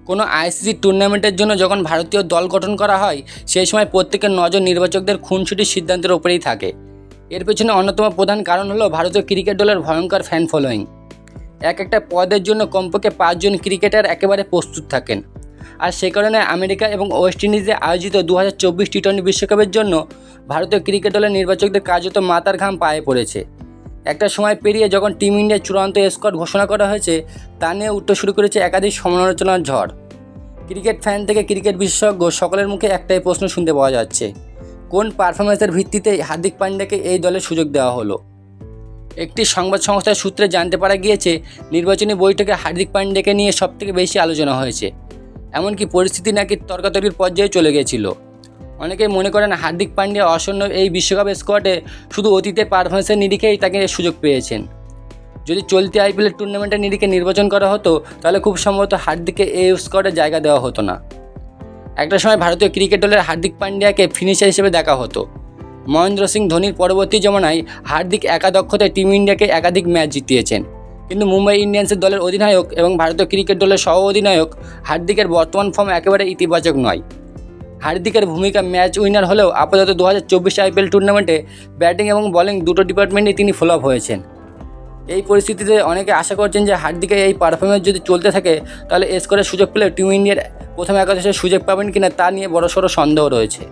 কোনো আইসিসি টুর্নামেন্টের জন্য যখন ভারতীয় দল গঠন করা হয় সেই সময় প্রত্যেকের নজর নির্বাচকদের খুনসুটির সিদ্ধান্তের ওপরেই থাকে। এর পেছনে অন্যতম প্রধান কারণ হলো ভারতীয় ক্রিকেট দলের ভয়ঙ্কর ফ্যান ফলোয়িং। একটা পদের জন্য কমপক্ষে 5 জন ক্রিকেটার একেবারে প্রস্তুত থাকেন। আর সে কারণে আমেরিকা এবং ওয়েস্ট ইন্ডিজে আয়োজিত 2024 টি-20 বিশ্বকাপের জন্য ভারতীয় ক্রিকেট দলের নির্বাচকদের কার্যত মাথার ঘাম পায়ে পড়েছে। একটা সময় পেরিয়ে যখন টিম ইন্ডিয়ার চূড়ান্ত স্কোয়াড ঘোষণা করা হয়েছে তা নিয়ে উঠতে শুরু করেছে একাধিক সমালোচনার ঝড়। ক্রিকেট ফ্যান থেকে ক্রিকেট বিশেষজ্ঞ সকলের মুখে একটাই প্রশ্ন শুনতে পাওয়া যাচ্ছে, কোন পারফরমেন্সের ভিত্তিতে হার্দিক পান্ডিয়াকে এই দলে সুযোগ দেওয়া হলো। একটি সংবাদ সংস্থার সূত্রে জানতে পারা গিয়েছে, নির্বাচনী বৈঠকে হার্দিক পান্ডিয়াকে নিয়ে সবথেকে বেশি আলোচনা হয়েছে। এমনকি পরিস্থিতি নাকি তর্কাতর্কির পর্যায়ে চলে গিয়েছিল। অনেকেই মনে করেন হার্দিক পান্ডিয়া আসন্ন এই বিশ্বকাপ স্কোয়াডে শুধু অতীতের পারফরমেন্সের নিরিখেই তাকে সুযোগ পেয়েছেন। যদি চলতি আইপিএল টুর্নামেন্টের নিরিখে নির্বাচন করা হতো তাহলে খুব সম্ভবত হার্দিককে এই স্কোয়াডে জায়গা দেওয়া হতো না। একটা সময় ভারতীয় ক্রিকেট দলের হার্দিক পান্ডিয়াকে ফিনিশার হিসেবে দেখা হতো। মহেন্দ্র সিং ধোনির পরবর্তী জমানায় হার্দিক একা দক্ষতায় টিম ইন্ডিয়াকে একাধিক ম্যাচ জিতিয়েছেন। কিন্তু মুম্বাই ইন্ডিয়ান্সের দলের অধিনায়ক এবং ভারতীয় ক্রিকেট দলের সহ অধিনায়ক হার্দিকের বর্তমান ফর্ম একেবারে ইতিবাচক নয়। হার্দিকের ভূমিকা ম্যাচ উইনার হলেও আপাতত 2024 আইপিএল টুর্নামেন্টে ব্যাটিং এবং বোলিং দুটো ডিপার্টমেন্টেই তিনি ফ্লপ হয়েছেন। এই পরিস্থিতিতে অনেকে আশা করছেন যে হার্দিকের এই পারফরমেন্স যদি চলতে থাকে তাহলে স্কোয়াডের সুযোগ পেলে টিম ইন্ডিয়ার প্রথম একাদশে সুযোগ পাবেন কিনা তা নিয়ে বড়সড় সন্দেহ রয়েছে।